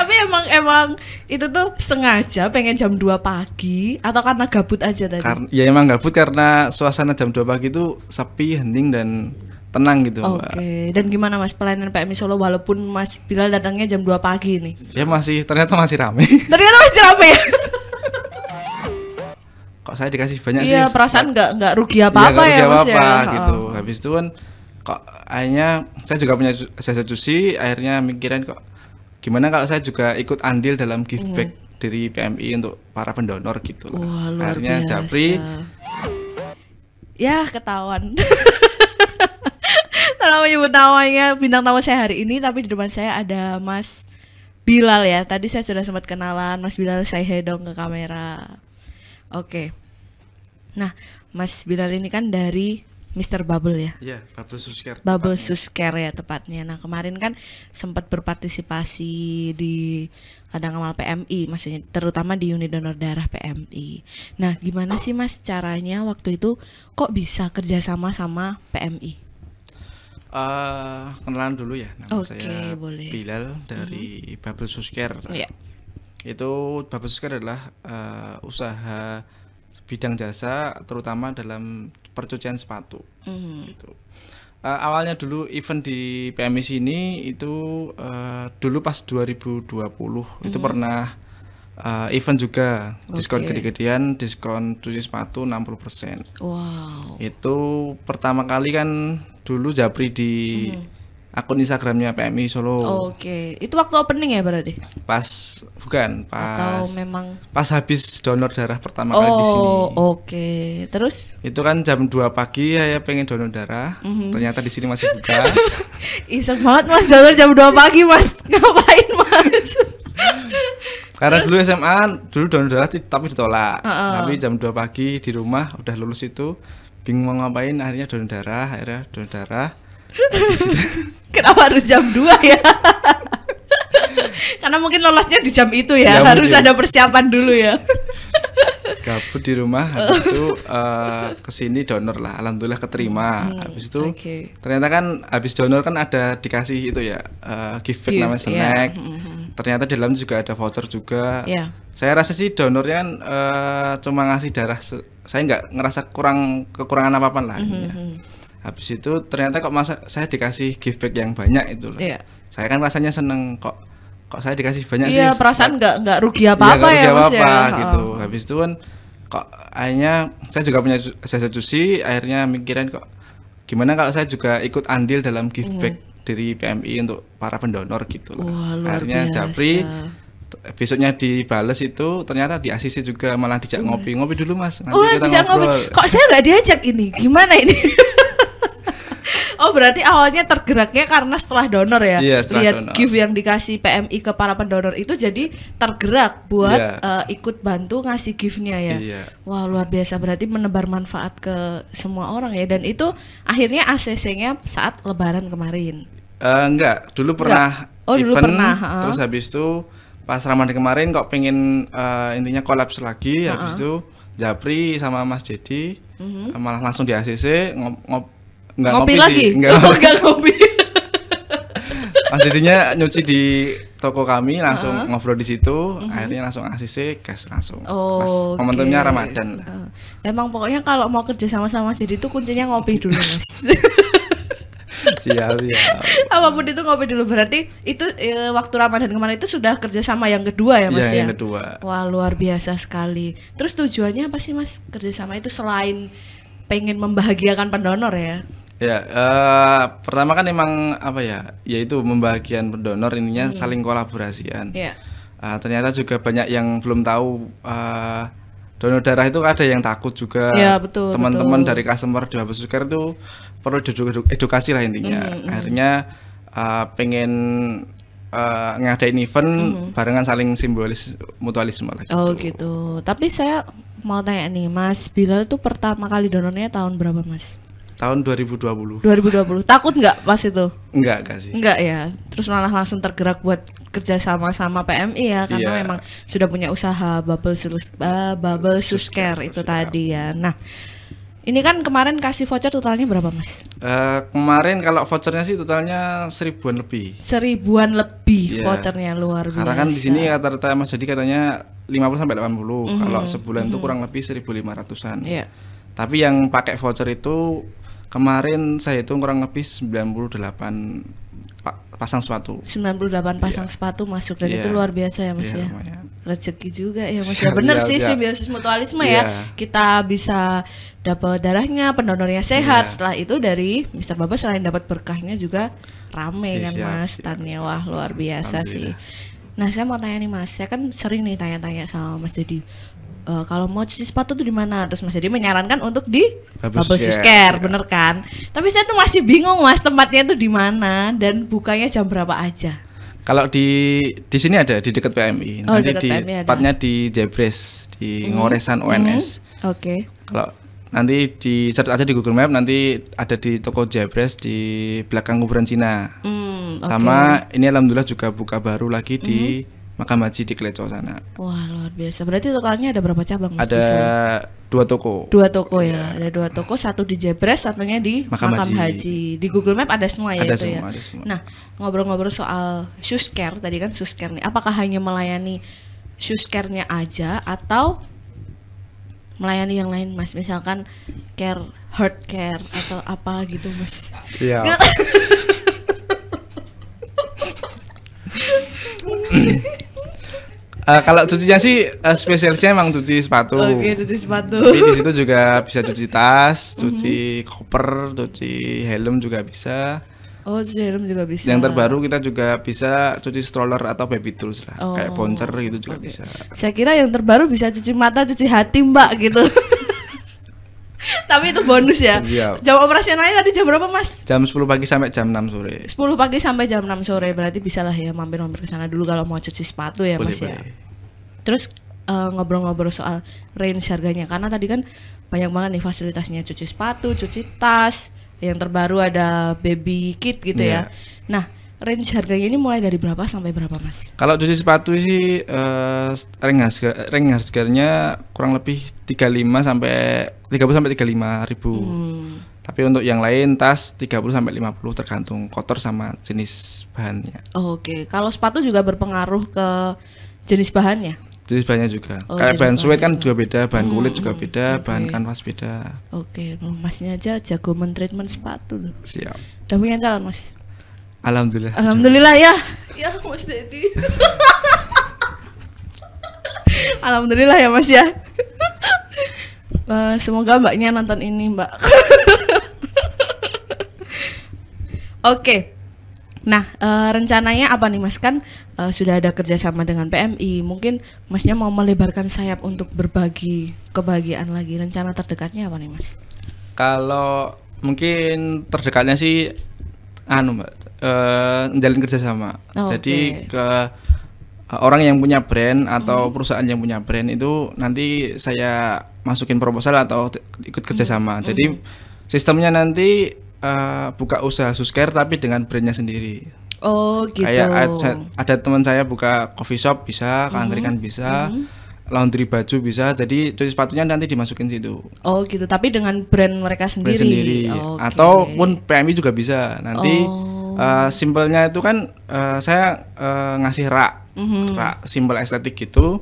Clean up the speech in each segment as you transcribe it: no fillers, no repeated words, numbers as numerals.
Tapi emang itu tuh sengaja pengen jam 2 pagi atau karena gabut aja tadi? Ya emang gabut karena suasana jam 2 pagi itu sepi, hening dan tenang gitu. Oke. Dan gimana Mas pelayanan PMI Solo walaupun Mas Bilal datangnya jam 2 pagi nih? Ya ternyata masih rame. Ternyata masih rame ya? Kok saya dikasih banyak sih? Iya, perasaan nggak rugi apa-apa ya Mas ya. Gitu. Habis itu kan kok akhirnya saya juga punya jasa cuci, akhirnya mikirin kok gimana kalau saya juga ikut andil dalam give back dari PMI untuk para pendonor gitu. Wah, luar akhirnya biasa. Japri ya ketahuan. Kalau menyebut namanya bintang tamu saya hari ini, tapi di depan saya ada Mas Bilal ya. Tadi saya sudah sempat kenalan. Mas Bilal, say hi dong ke kamera. Oke. Nah, Mas Bilal ini kan dari Mr. Bubble ya. Iya, Bubble Susker. Bubble Susker ya tepatnya. Nah, kemarin kan sempat berpartisipasi di ladang amal PMI, maksudnya terutama di unit donor darah PMI. Nah, gimana sih Mas caranya waktu itu kok bisa kerjasama sama PMI? Kenalan dulu ya, nama saya boleh. Bilal dari Bubble Susker. Iya. Itu Bubble Susker adalah usaha bidang jasa terutama dalam percucian sepatu. Gitu. Awalnya dulu event di PMI sini itu dulu pas 2020 itu pernah event juga, diskon gede-gedean, diskon cuci sepatu 60%. Wow. Itu pertama kali kan dulu Japri di akun Instagramnya PMI Solo. Oke. Itu waktu opening ya berarti? Pas Atau memang pas habis donor darah pertama kali di sini. Oke. Terus? Itu kan jam 2 pagi saya pengen donor darah. Ternyata di sini masih buka. Iseng banget Mas donor jam 2 pagi Mas. Ngapain Mas? Karena dulu SMA dulu donor darah tapi ditolak. Tapi jam 2 pagi di rumah udah lulus itu bingung mau ngapain, akhirnya donor darah. Kenapa harus jam 2 ya? Karena mungkin lolosnya di jam itu ya, harus mungkin. ada persiapan dulu ya. Gabut di rumah, habis itu kesini donor lah, alhamdulillah keterima. Habis itu ternyata kan habis donor kan ada dikasih itu ya gift namanya snack. Ternyata di dalam juga ada voucher juga. Saya rasa sih donornya kan cuma ngasih darah, saya nggak ngerasa kekurangan apa-apa lah. Habis itu ternyata kok saya dikasih gift bag yang banyak itu loh. Saya kan rasanya seneng kok saya dikasih banyak sih. Iya, perasaan nggak rugi apa-apa ya Mas ya. Gitu. Habis itu kan kok akhirnya saya juga punya jasa cuci, akhirnya mikirin kok gimana kalau saya juga ikut andil dalam give back dari PMI untuk para pendonor gitu loh. Wah, luar akhirnya biasa. Japri besoknya dibales itu ternyata di ACC juga malah dijak ngopi dulu Mas, nanti kita ngobrol. Kok saya nggak diajak ini? Gimana ini? Oh berarti awalnya tergeraknya karena setelah donor ya. Iya, setelah lihat donor. gift yang dikasih PMI ke para pendonor itu jadi tergerak buat ikut bantu ngasih giftnya ya. Wah luar biasa, berarti menebar manfaat ke semua orang ya. Dan itu akhirnya ACC-nya saat Lebaran kemarin. Enggak, dulu pernah dulu event, pernah, terus habis itu pas Ramadan kemarin kok pengen intinya kolaps lagi. Habis itu Japri sama Mas Dedi malah langsung di ACC ngopi lagi? Enggak ngopi. Mas Dedinya nyuci di toko kami, langsung ngobrol di situ, akhirnya langsung ACC gas langsung. Pas momentumnya Ramadan lah. Emang pokoknya kalau mau kerja sama-sama Dedi itu kuncinya ngopi dulu Mas. Siap. Apapun itu ngopi dulu. Berarti itu waktu Ramadan kemarin itu sudah kerjasama yang kedua ya Mas ya? Yang kedua. Wah luar biasa sekali. Terus tujuannya apa sih Mas kerjasama itu selain pengen membahagiakan pendonor ya? Ya, pertama kan emang apa ya, yaitu membahagiakan pendonor, intinya saling kolaborasian. Ternyata juga banyak yang belum tahu donor darah itu ada yang takut juga. Betul. Teman-teman dari customer di Bubble Susker itu perlu edukasi lah intinya. Akhirnya pengen ngadain event barengan, saling simbolis mutualisme lah gitu. Oh gitu. Tapi saya mau tanya nih, Mas Bilal tuh pertama kali donornya tahun berapa Mas? Tahun 2020. Takut nggak pas itu? Enggak sih. Enggak ya. Terus malah langsung tergerak buat kerja sama PMI ya, karena memang sudah punya usaha Bubble Susker itu tadi ya. Nah, Ini kan kemarin kasih voucher totalnya berapa Mas? Kemarin kalau vouchernya sih totalnya 1000-an lebih. 1000-an lebih vouchernya, luar biasa. Karena kan di sini rata-rata Mas Jadi katanya 50 sampai 80. Kalau sebulan itu kurang lebih 1.500-an. Iya. Tapi yang pakai voucher itu kemarin saya hitung kurang lebih 98 pasang sepatu. 98 pasang sepatu masuk dan itu luar biasa ya Mas ya. Lumayan. Rezeki juga ya Mas ya. Bener sih simbiosis mutualisme ya. Kita bisa dapat darahnya, pendonornya sehat. Setelah itu dari Mr. Baba selain dapat berkahnya juga rame kan Mas. Tannya wah luar biasa sih. Nah, saya mau tanya nih Mas, saya kan sering nih tanya-tanya sama Mas Dedi. Kalau mau cuci sepatu tuh di mana? Terus Mas Dedi menyarankan untuk di Bubble Shoes Care, bener kan? Tapi saya tuh masih bingung Mas, tempatnya tuh di mana dan bukanya jam berapa aja? Kalau di sini ada di dekat PMI. Nanti di tempatnya di Jebres di Ngoresan ONS. Oke. Kalau nanti di search aja di Google Map, nanti ada di toko Jebres di belakang kuburan Cina. Sama ini alhamdulillah juga buka baru lagi di Makam Haji di Kleco sana. Wah luar biasa. Berarti totalnya ada berapa cabang Mas? Ada 2 toko. 2 toko ya. Ada 2 toko, satu di Jebres, satunya di Makam Haji. Di Google Map ada semua ya. Ada itu semua, ya. ada semua. Nah ngobrol-ngobrol soal shoes care tadi kan shoes care nih. Apakah hanya melayani shoes care-nya aja atau melayani yang lain Mas? Misalkan care, heart care atau apa gitu Mas? Iya. Kalau cucinya sih spesialisnya emang cuci sepatu. Oke, cuci sepatu. Tapi di situ juga bisa cuci tas, cuci koper, cuci helm juga bisa. Oh, cuci helm juga bisa. Yang terbaru kita juga bisa cuci stroller atau baby tools lah, kayak poncer gitu juga bisa. Saya kira yang terbaru bisa cuci mata, cuci hati Mbak gitu. Tapi itu bonus ya. Jam operasionalnya tadi jam berapa Mas? Jam 10 pagi sampai jam 6 sore. 10 pagi sampai jam 6 sore. Berarti bisa lah ya mampir-mampir ke sana dulu kalau mau cuci sepatu ya Mas ya. Terus ngobrol-ngobrol soal range harganya, karena tadi kan banyak banget nih fasilitasnya, cuci sepatu, cuci tas, yang terbaru ada baby kit gitu ya. Nah, range harganya ini mulai dari berapa sampai berapa Mas? Kalau cuci sepatu sih range harganya kurang lebih 30 sampai 35 ribu. Tapi untuk yang lain tas 30 sampai 50 tergantung kotor sama jenis bahannya. Oke, kalau sepatu juga berpengaruh ke jenis bahannya? Jenis bahannya juga. Kayak bahan suede kan juga beda, bahan kulit juga beda, bahan kanvas beda. Oke, Masnya aja jago men-treatment sepatu loh. Siap. Udah punya calon Mas? Alhamdulillah. Alhamdulillah ya. Ya Mas Dedi. Alhamdulillah ya Mas ya. Semoga Mbaknya nonton ini Mbak. Oke. Nah rencananya apa nih Mas, kan sudah ada kerjasama dengan PMI, mungkin Masnya mau melebarkan sayap untuk berbagi kebahagiaan lagi. Rencana terdekatnya apa nih Mas? Kalau mungkin terdekatnya sih Mbak, menjalin kerjasama. Jadi ke orang yang punya brand atau perusahaan yang punya brand itu nanti saya masukin proposal atau ikut kerjasama. Jadi sistemnya nanti buka usaha shoes care tapi dengan brandnya sendiri. Oh gitu. Kayak ada teman saya buka coffee shop bisa, keangkringan bisa, laundry baju bisa. Jadi cuci sepatunya nanti dimasukin situ. Oh gitu. Tapi dengan brand mereka sendiri. Brand sendiri. Ataupun PMI juga bisa. Nanti simpelnya itu kan saya ngasih rak simpel estetik gitu.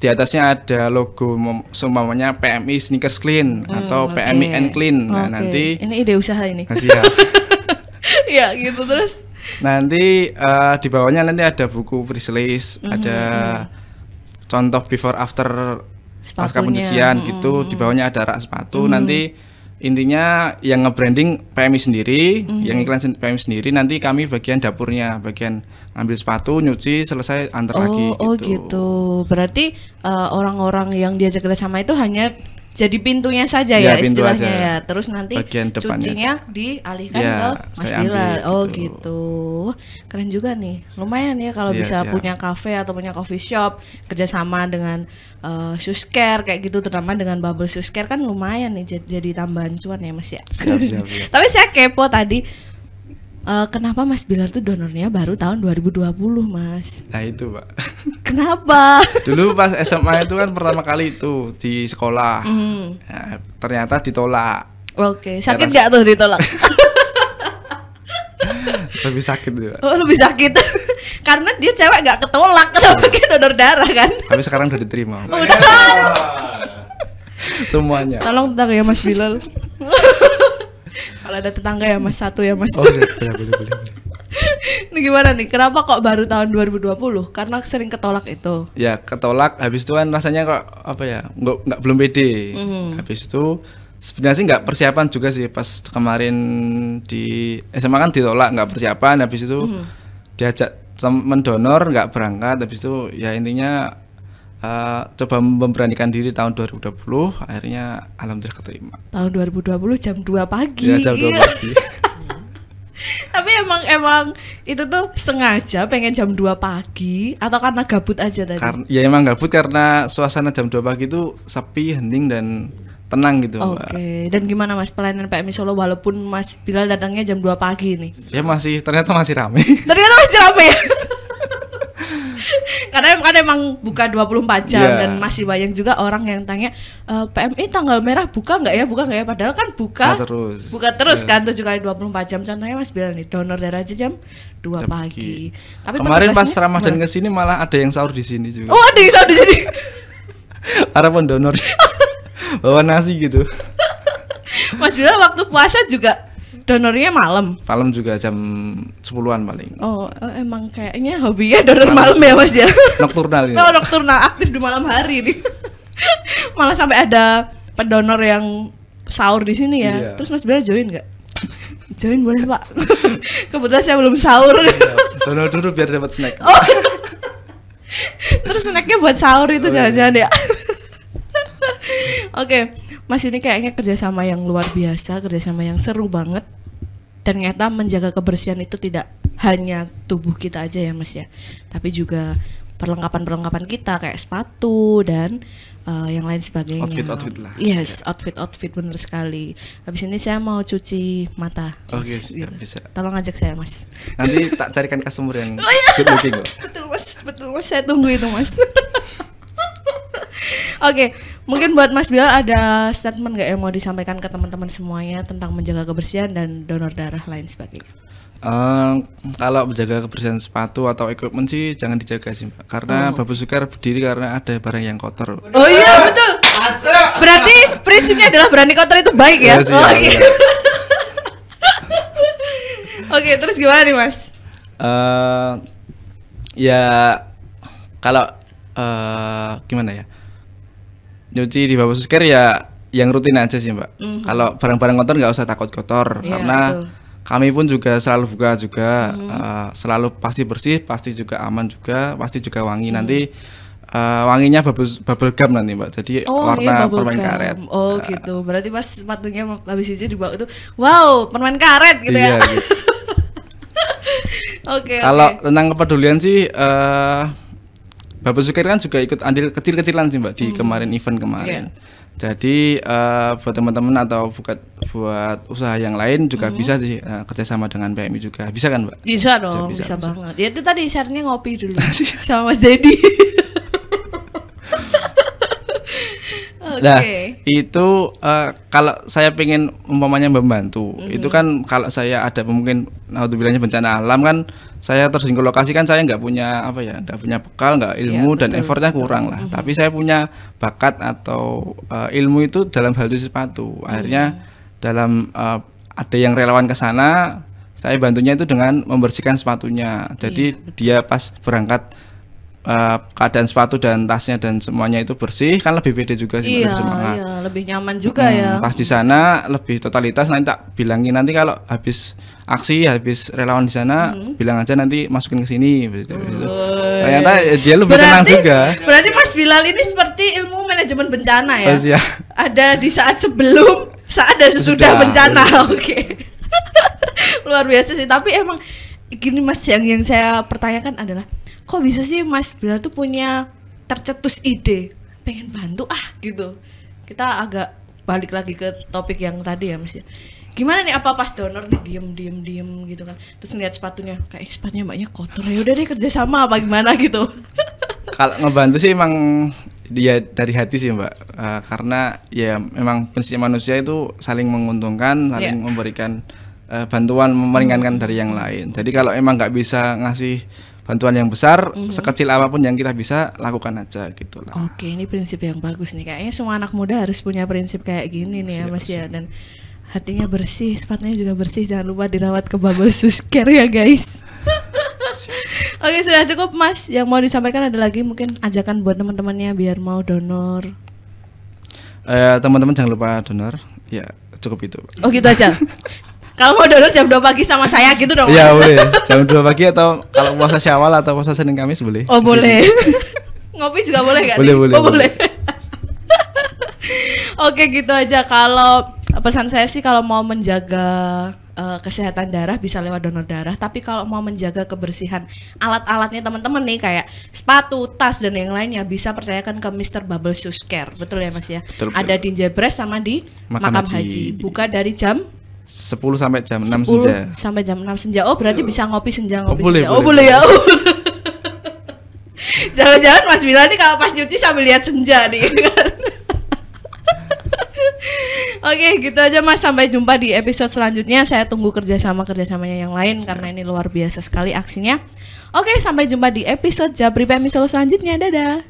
Di atasnya ada logo semuanya PMI Sneakers Clean atau PMI and Clean. Nah, nanti ini ide usaha ini. Siap. Ya, gitu terus. Nanti di bawahnya nanti ada buku prislist, ada contoh before after pasca pencucian gitu. Di bawahnya ada rak sepatu. Nanti intinya yang nge-branding PMI sendiri, yang iklan PMI sendiri, nanti kami bagian dapurnya, bagian ambil sepatu, nyuci, selesai antar lagi gitu. Oh gitu. Berarti orang-orang yang diajak kerjasama itu hanya jadi pintunya saja ya istilahnya aja. Ya. Terus nanti cucinya dialihkan ke Mas Bilal. Oh gitu. Keren juga nih. Lumayan ya kalau bisa punya cafe atau punya coffee shop kerjasama dengan shoes care kayak gitu, terutama dengan Bubble Shoes Care kan lumayan nih jadi tambahan cuan ya Mas ya. Siap. Tapi saya kepo tadi. Kenapa Mas Bilal tuh donornya baru tahun 2020 Mas? Nah itu Pak. Kenapa? Dulu pas SMA itu kan pertama kali itu di sekolah. Nah, ternyata ditolak. Oke, sakit nggak tuh ditolak? Lebih sakit juga. Oh, lebih sakit. Karena dia cewek nggak ketolak, tapi donor darah kan. Tapi sekarang udah diterima. Udah. Semuanya. Tolong tetangga ya Mas Bilal. Kalau ada tetangga ya Mas, satu ya Mas. Oh, ya, boleh. Ini gimana nih? Kenapa kok baru tahun 2020? Karena sering ketolak itu. Ya, ketolak habis itu kan rasanya kok apa ya? Nggak belum pede. Habis itu sebenarnya sih nggak persiapan juga sih pas kemarin di SMA kan ditolak, nggak persiapan. Habis itu diajak temen donor nggak berangkat. Habis itu ya intinya coba memberanikan diri tahun 2020, akhirnya alhamdulillah keterima. Tahun 2020 jam 2 pagi. Ya, jam 2 pagi. Tapi emang itu tuh sengaja pengen jam 2 pagi atau karena gabut aja tadi? Ya emang gabut karena suasana jam 2 pagi itu sepi, hening dan tenang gitu. Oke. Dan gimana Mas pelayanan PMI Solo walaupun Mas Bilal datangnya jam 2 pagi nih? Ya ternyata masih rame. Ternyata masih rame ya? Karena emang buka 24 jam dan masih banyak juga orang yang tanya PMI tanggal merah buka nggak ya? Padahal kan buka terus kan 7 kali 24 jam. Contohnya Mas Bilal nih donor darah aja jam 2 pagi. Tapi kemarin pas Ramadan ke sini malah ada yang sahur di sini juga. Oh, ada yang sahur di sini. Para pendonor bawa nasi gitu. Mas Bilal waktu puasa juga donornya malam juga jam 10-an paling. Oh, emang kayaknya hobinya donor malam ya Mas ya. Nokturnal ini. Oh, nokturnal, aktif di malam hari nih. Malah sampai ada pendonor yang sahur di sini ya. Iya. Terus Mas Bilal join nggak? Join boleh Pak. Kebetulan saya belum sahur. Donor dulu biar dapat snack. Oh. Terus snacknya buat sahur itu jangan-jangan ya. Oke, Mas ini kayaknya kerjasama yang luar biasa, kerjasama yang seru banget. Ternyata menjaga kebersihan itu tidak hanya tubuh kita aja ya Mas ya, tapi juga perlengkapan kita kayak sepatu dan yang lain sebagainya. Outfit lah. Yes, outfit bener sekali. Habis ini saya mau cuci mata. Oke, gitu. Bisa. Tolong ajak saya Mas. Nanti tak carikan customer yang good looking loh. Betul Mas, saya tunggu itu Mas. Oke, mungkin buat Mas Bilal ada statement nggak yang mau disampaikan ke teman-teman semuanya tentang menjaga kebersihan dan donor darah lain sebagainya? Kalau menjaga kebersihan sepatu atau equipment sih jangan dijaga sih Mbak. Karena Babu Sukar berdiri karena ada barang yang kotor. Oh iya betul. Berarti prinsipnya adalah berani kotor itu baik ya? Oke. Oke, terus gimana nih Mas? Ya kalau gimana ya? Nyuci di Babu Sukar ya yang rutin aja sih Mbak. Kalau barang-barang kotor nggak usah takut kotor, karena kami pun juga selalu buka juga, selalu pasti bersih, pasti juga aman juga, pasti juga wangi. Nanti wanginya bubble gum nanti Mbak, jadi warna permen karet. Oh gitu, berarti Mas sepatunya habis itu dibawa itu, wow permen karet gitu ya. Gitu. Oke. Kalau tentang kepedulian sih, Babu Sukar kan juga ikut andil kecil-kecilan sih Mbak di event kemarin. Jadi buat teman-teman atau buat usaha yang lain juga bisa sih kerjasama dengan PMI juga, bisa kan Mbak? Bisa dong, bisa banget. Ya itu tadi syaratnya ngopi dulu sama Mas Dedi. Nah itu kalau saya pengen umpamanya membantu, itu kan kalau saya ada mungkin naudzubillah bencana alam kan, saya terjun ke lokasi kan saya nggak punya nggak punya bekal, nggak ilmu dan effortnya kurang lah. Tapi saya punya bakat atau ilmu itu dalam hal itu sepatu. Akhirnya dalam ada yang relawan ke sana, saya bantunya itu dengan membersihkan sepatunya. Jadi dia pas berangkat keadaan sepatu dan tasnya dan semuanya itu bersih, kan lebih beda juga sih, lebih semangat. Iya, lebih nyaman juga ya. Pas di sana lebih totalitas, nanti tak bilangin nanti kalau habis aksi, habis relawan di sana, bilang aja nanti masukin ke sini gitu. Ternyata dia lebih tenang juga. Berarti Mas Bilal ini seperti ilmu manajemen bencana ya? Ya. Ada di saat sebelum, saat dan sesudah bencana. Oke. Luar biasa sih, tapi emang gini Mas, yang saya pertanyakan adalah kok bisa sih Mas Bilal tuh punya tercetus ide pengen bantu gitu. Kita agak balik lagi ke topik yang tadi ya Mas ya. Gimana nih, apa pas donor nih diem gitu kan, terus ngeliat sepatunya kayak sepatunya mbaknya kotor, ya udah deh kerja sama apa gimana gitu. Kalau ngebantu sih emang dia dari hati sih Mbak, karena ya memang prinsip manusia itu saling menguntungkan, saling memberikan bantuan, meringankan dari yang lain. Jadi kalau emang nggak bisa ngasih bantuan yang besar, sekecil apapun yang kita bisa lakukan aja gitu lah. Oke, ini prinsip yang bagus nih. Kayaknya semua anak muda harus punya prinsip kayak gini nih ya Mas ya. Dan hatinya bersih, sepatunya juga bersih. Jangan lupa dirawat ke Bubble Shoes Care ya guys. Oke, sudah cukup Mas. Yang mau disampaikan ada lagi mungkin ajakan buat teman-temannya biar mau donor. Teman-teman jangan lupa donor. Ya, cukup itu. Oh, gitu aja. Kalau mau donor jam 2 pagi sama saya gitu dong. Iya, boleh. Jam 2 pagi atau kalau puasa Syawal atau puasa Senin Kamis boleh. Oh, boleh. Ngopi juga boleh kan? Boleh, boleh. Oh, boleh. Oke, gitu aja. Kalau pesan saya sih kalau mau menjaga kesehatan darah bisa lewat donor darah, tapi kalau mau menjaga kebersihan alat-alatnya teman-teman nih kayak sepatu, tas dan yang lainnya bisa percayakan ke Mr. Bubble Shoes Care. Betul ya Mas ya? Betul. Ada di Jebres sama di Makam Haji. Buka dari jam 10 sampai jam 6 senja. Sampai jam 6 senja. Oh, berarti bisa ngopi senja, ngopi boleh, senja. Oh, boleh ya. Jangan-jangan Mas Bila nih kalau pas nyuci sambil lihat senja nih kan. Oke, gitu aja Mas. Sampai jumpa di episode selanjutnya. Saya tunggu kerjasamanya yang lain karena ini luar biasa sekali aksinya. Oke, sampai jumpa di episode Japri PM selanjutnya. Dadah.